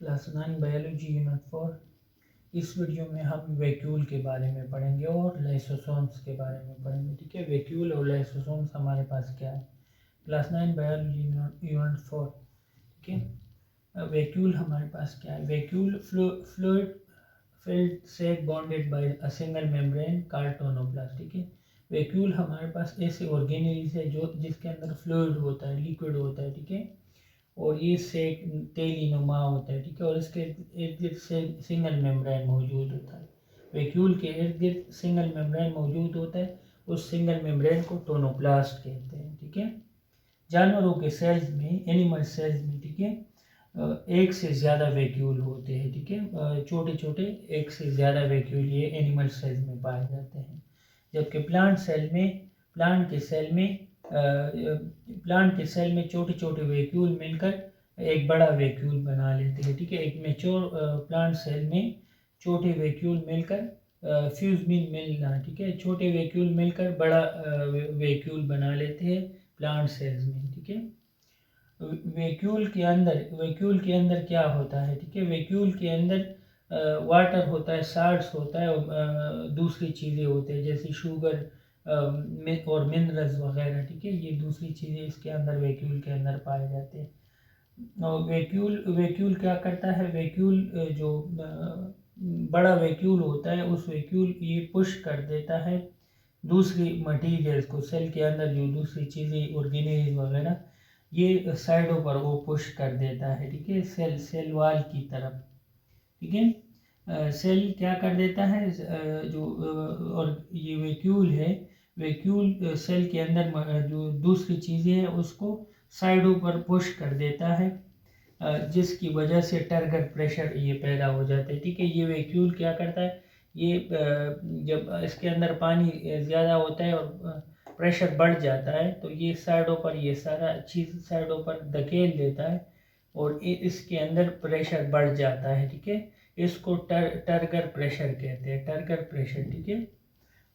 Class 9 biology unit 4। इस video में हम वैक्यूल के बारे में पढ़ेंगे और लाइसोसोम्स के बारे में पढ़ेंगे। ठीक है, वैक्यूल और लाइसोसोम्स हमारे पास क्या है। Class 9 biology unit 4। ठीक है, वैक्यूल हमारे पास क्या है। Vacuole fluid filled sac bonded by a single membrane called tonoplast. ठीक है, वैक्यूल हमारे पास ऐसे ऑर्गेनेल्स है जो जिसके अंदर फ्लूइड होता है, लिक्विड होता है। ठीक है, और ये सेक तेली नुमा होता है। ठीक है, और इसके इर्द गिर्द से सिंगल मेम्ब्रेन मौजूद होता है। वैक्यूल के इर्द गिर्द सिंगल मेम्ब्रेन मौजूद होता है, उस सिंगल मेम्ब्रेन को टोनोप्लास्ट कहते हैं। ठीक है, जानवरों के सेल्स में, एनिमल सेल्स में, ठीक है, एक से ज़्यादा वैक्यूल होते हैं। ठीक है, छोटे छोटे एक से ज़्यादा वैक्यूल ये एनिमल सेल्स में पाए जाते हैं। जबकि प्लांट के सेल में छोटे छोटे वैक्यूल मिलकर एक बड़ा वैक्यूल बना लेते हैं। ठीक है, एक मेच्योर प्लांट सेल में छोटे वैक्यूल मिलकर फ्यूज मिलना, ठीक है, छोटे वैक्यूल मिलकर बड़ा वैक्यूल बना लेते हैं प्लांट सेल्स में। ठीक है, वैक्यूल के अंदर क्या होता है। ठीक है, वैक्यूल के अंदर वाटर होता है, साल्ट्स होता है, और दूसरी चीज़ें होती हैं जैसे शुगर और मिनरल्स वगैरह। ठीक है, ये दूसरी चीज़ें इसके अंदर वैक्यूल के अंदर पाए जाते हैं। और वैक्यूल क्या करता है। वैक्यूल जो बड़ा वैक्यूल होता है, उस वैक्यूल ये पुश कर देता है दूसरी मटीरियल्स को, सेल के अंदर जो दूसरी चीज़ें ऑर्गेनेल्स वगैरह, ये साइडों पर वो पुश कर देता है। ठीक है, सेल वाल की तरफ। ठीक है, सेल क्या कर देता है, और ये वैक्यूल है, वैक्यूल सेल के अंदर जो दूसरी चीज़ें हैं उसको साइडों पर पुश कर देता है, जिसकी वजह से टर्गर प्रेशर ये पैदा हो जाता है। ठीक है, ये वैक्यूल क्या करता है, ये जब इसके अंदर पानी ज़्यादा होता है और प्रेशर बढ़ जाता है तो ये साइडों पर, ये सारा चीज़ साइडों पर धकेल देता है और इसके अंदर प्रेशर बढ़ जाता है। ठीक है, इसको टर्गर प्रेशर कहते हैं, टर्गर प्रेशर। ठीक है,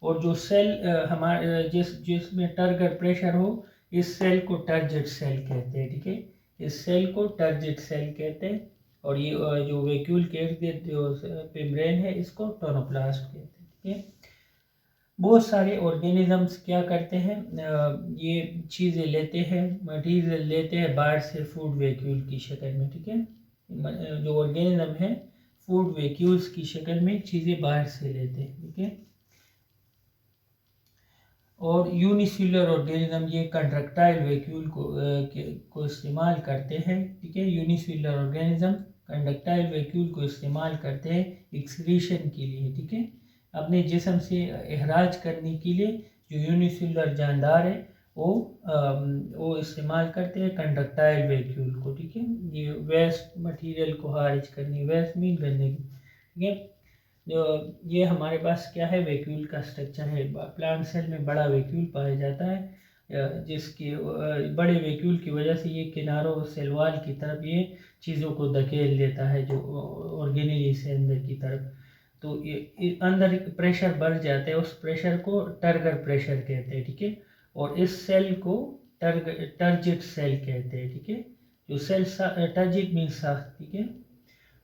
और जो सेल हमारे जिसमें टर्गर प्रेशर हो, इस सेल को टर्जिट सेल कहते हैं। ठीक है, इस सेल को टर्जिट सेल कहते हैं, और ये जो वैक्यूल के इर्द गिर्द जो मेम्ब्रेन है इसको टोनोप्लास्ट कहते हैं। ठीक है, बहुत सारे ऑर्गेनिजम्स क्या करते हैं, ये चीज़ें लेते हैं, मटीरियल लेते हैं बाहर से फूड वैक्यूल की शक्ल में। ठीक है, जो ऑर्गेनिज्म है फूड वैक्यूल्स की शक्ल में चीज़ें बाहर से लेते हैं। ठीक है, और यूनिसेलुलर ऑर्गेनिज्म ये कंट्रैक्टाइल वैक्यूल को इस्तेमाल करते हैं। ठीक है, यूनिसेलुलर ऑर्गेनिज्म कंडक्टाइल वैक्यूल को इस्तेमाल करते हैं एक्सक्रीशन के लिए। ठीक है, अपने जिस्म से अखराज करने के लिए जो यूनिसेलुलर जानदार है वो इस्तेमाल करते हैं कंडक्टाइल वैक्यूल को। ठीक है, ये वेस्ट मटेरियल को खारिज करने, वेस्ट मीन करने की। ठीक है, ये हमारे पास क्या है, वैक्यूल का स्ट्रक्चर है। प्लांट सेल में बड़ा वैक्यूल पाया जाता है, जिसके बड़े वैक्यूल की वजह से ये किनारों सेल वाल की तरफ ये चीज़ों को धकेल देता है, जो ऑर्गेनेली से अंदर की तरफ। तो ये अंदर प्रेशर बढ़ जाता है, उस प्रेशर को टर्गर प्रेशर कहते हैं। ठीक है, और इस सेल को टर्जिट सेल कहते हैं। ठीक है, जो सेल टर्जिट मीन सख्त। ठीक है,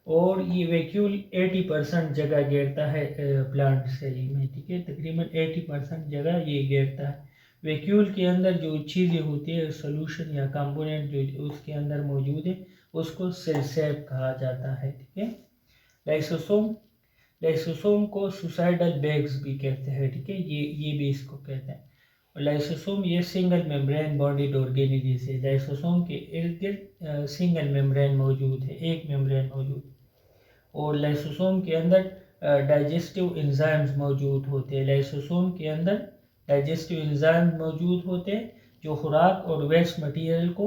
और ये वैक्यूल 80% जगह घेरता है प्लांट सेल में। ठीक है, तकरीबन 80% जगह ये घेरता है। वैक्यूल के अंदर जो चीज़ें होती है, सोल्यूशन या कंपोनेंट जो उसके अंदर मौजूद है, उसको सेल सेप कहा जाता है। ठीक है, लाइसोसोम को सुसाइडल बैग्स भी कहते हैं। ठीक है, ये भी इसको कहते हैं। और लाइसोसोम ये सिंगल मेम्ब्रेन बॉडीड ऑर्गेनेल्स है। लाइसोसोम के इर्द गिर्द सिंगल मेम्ब्रेन मौजूद है, एक मेम्ब्रेन मौजूद है। और लाइसोसोम के अंदर डाइजेस्टिव एंजाइम्स मौजूद होते हैं। लाइसोसोम के अंदर डाइजेस्टिव एंजाइम्स मौजूद होते हैं जो खुराक और वेस्ट मटेरियल को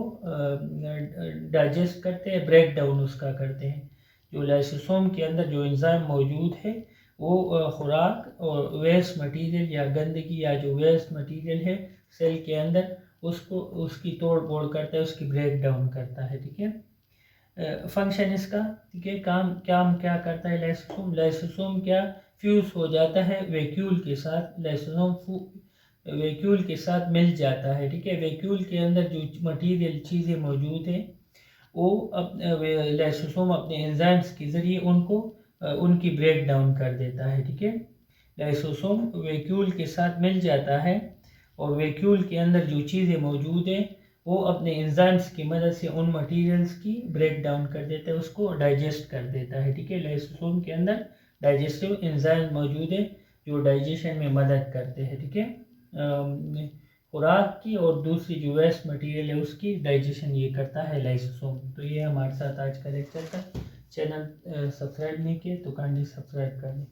डाइजेस्ट करते हैं, ब्रेक डाउन उसका करते हैं। जो लाइसोसोम के अंदर जो एंजाइम मौजूद है वो खुराक और वेस्ट मटेरियल या गंदगी या जो वेस्ट मटेरियल है सेल के अंदर, उसको उसकी तोड़ फोड़ करता है, उसकी ब्रेक डाउन करता है। ठीक है, फंक्शन इसका, ठीक है, काम क्या करता है। लाइसोसोम क्या फ्यूज हो जाता है वैक्यूल के साथ, वैक्यूल के साथ मिल जाता है। ठीक है, वैक्यूल के अंदर जो मटेरियल चीज़ें मौजूद हैं वो लाइसोसोम अपने एंजाइम्स के ज़रिए उनको उनकी ब्रेक डाउन कर देता है, ठीक है। लाइसोसोम वैक्यूल के साथ मिल जाता है और वैक्यूल के अंदर जो चीज़ें मौजूद हैं वो अपने एंजाइम्स की मदद से उन मटेरियल्स की ब्रेक डाउन कर देता है, उसको डाइजेस्ट कर देता है, ठीक है। लाइसोसोम के अंदर डाइजेस्टिव एंजाइम मौजूद है जो डाइजेशन में मदद करते हैं, ठीक है। खुराक की और दूसरी जो वेस्ट मटेरियल है उसकी डाइजेशन ये करता है लाइसोसोम। तो ये हमारे साथ आज का लेक्चर था। चैनल सब्सक्राइब नहीं किए तो काइंडली सब्सक्राइब कर लें।